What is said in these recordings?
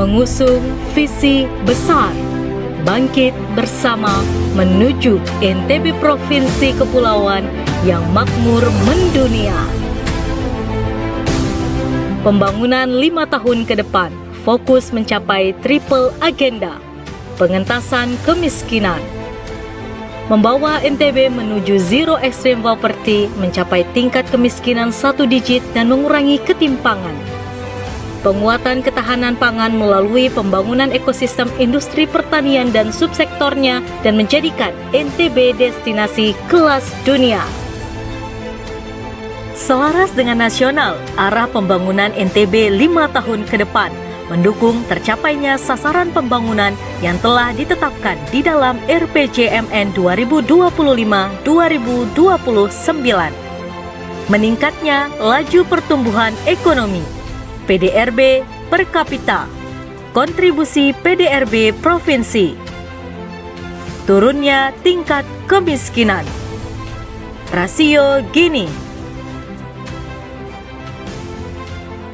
mengusung visi besar bangkit bersama menuju NTB Provinsi Kepulauan yang makmur mendunia. Pembangunan 5 tahun ke depan fokus mencapai triple agenda, pengentasan kemiskinan, membawa NTB menuju zero extreme poverty, mencapai tingkat kemiskinan 1 digit dan mengurangi ketimpangan. Penguatan ketahanan pangan melalui pembangunan ekosistem industri pertanian dan subsektornya dan menjadikan NTB destinasi kelas dunia. Selaras dengan nasional, arah pembangunan NTB 5 tahun ke depan mendukung tercapainya sasaran pembangunan yang telah ditetapkan di dalam RPJMN 2025-2029. Meningkatnya laju pertumbuhan ekonomi, PDRB per kapita, kontribusi PDRB provinsi, turunnya tingkat kemiskinan, rasio Gini,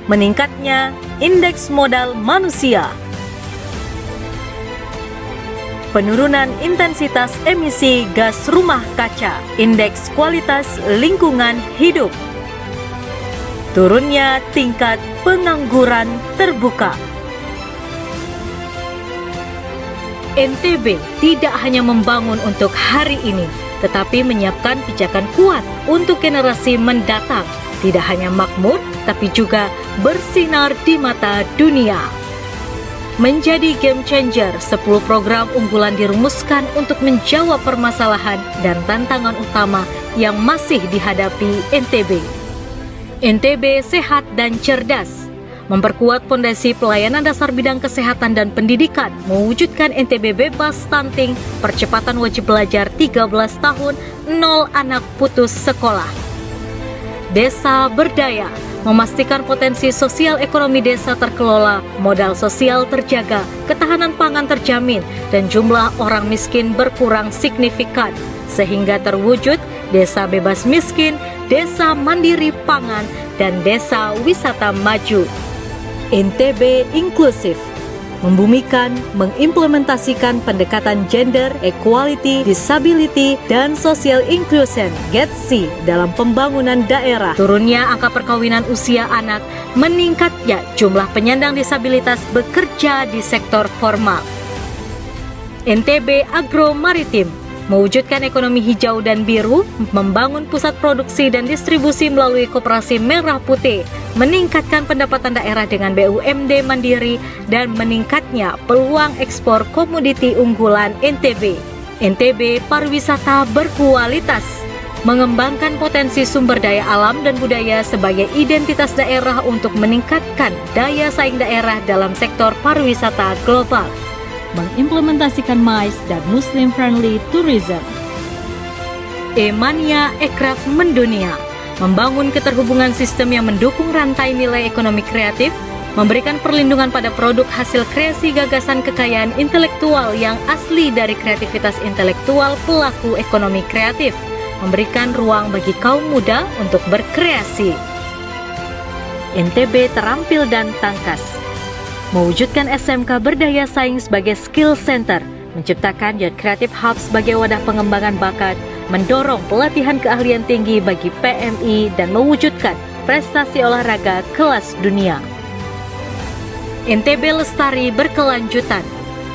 meningkatnya indeks modal manusia, penurunan intensitas emisi gas rumah kaca, indeks kualitas lingkungan hidup, turunnya tingkat pengangguran terbuka. NTB tidak hanya membangun untuk hari ini, tetapi menyiapkan pijakan kuat untuk generasi mendatang. Tidak hanya makmur, tapi juga bersinar di mata dunia. Menjadi game changer, 10 program unggulan dirumuskan untuk menjawab permasalahan dan tantangan utama yang masih dihadapi NTB. NTB sehat dan cerdas, memperkuat fondasi pelayanan dasar bidang kesehatan dan pendidikan, mewujudkan NTB bebas stunting, percepatan wajib belajar 13 tahun, 0 anak putus sekolah. Desa berdaya, memastikan potensi sosial ekonomi desa terkelola, modal sosial terjaga, ketahanan pangan terjamin, dan jumlah orang miskin berkurang signifikan, sehingga terwujud desa bebas miskin, desa mandiri pangan, dan desa wisata maju. NTB inklusif, membumikan, mengimplementasikan pendekatan gender, equality, disability, dan social inclusion (GEDSI) dalam pembangunan daerah. Turunnya angka perkawinan usia anak, meningkatnya jumlah penyandang disabilitas bekerja di sektor formal. NTB agro maritim, mewujudkan ekonomi hijau dan biru, membangun pusat produksi dan distribusi melalui koperasi merah putih, meningkatkan pendapatan daerah dengan BUMD mandiri, dan meningkatnya peluang ekspor komoditi unggulan NTB. NTB pariwisata berkualitas, mengembangkan potensi sumber daya alam dan budaya sebagai identitas daerah untuk meningkatkan daya saing daerah dalam sektor pariwisata global. Mengimplementasikan MICE dan Muslim-friendly tourism. E-Mania Ekraf mendunia, membangun keterhubungan sistem yang mendukung rantai nilai ekonomi kreatif, memberikan perlindungan pada produk hasil kreasi gagasan kekayaan intelektual yang asli dari kreativitas intelektual pelaku ekonomi kreatif, memberikan ruang bagi kaum muda untuk berkreasi. NTB terampil dan tangkas, mewujudkan SMK berdaya saing sebagai skill center, menciptakan Youth Creative Hub sebagai wadah pengembangan bakat, mendorong pelatihan keahlian tinggi bagi PMI, dan mewujudkan prestasi olahraga kelas dunia. NTB lestari berkelanjutan,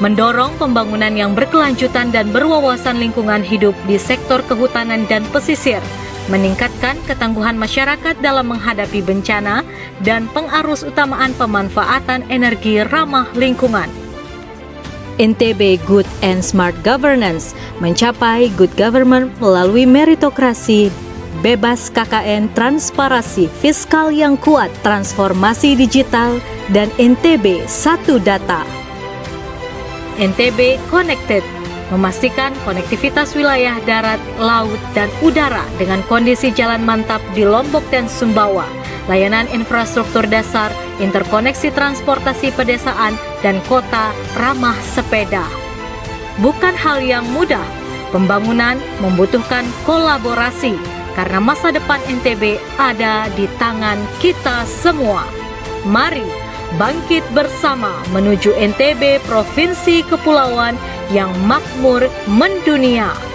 mendorong pembangunan yang berkelanjutan dan berwawasan lingkungan hidup di sektor kehutanan dan pesisir, meningkatkan ketangguhan masyarakat dalam menghadapi bencana, dan pengarus utamaan pemanfaatan energi ramah lingkungan. NTB Good and Smart Governance, mencapai good government melalui meritokrasi, bebas KKN, transparansi fiskal yang kuat, transformasi digital, dan NTB Satu Data. NTB Connected, memastikan konektivitas wilayah darat, laut, dan udara dengan kondisi jalan mantap di Lombok dan Sumbawa, layanan infrastruktur dasar, interkoneksi transportasi pedesaan, dan kota ramah sepeda. Bukan hal yang mudah, pembangunan membutuhkan kolaborasi, karena masa depan NTB ada di tangan kita semua. Mari bangkit bersama menuju NTB, provinsi kepulauan yang makmur mendunia.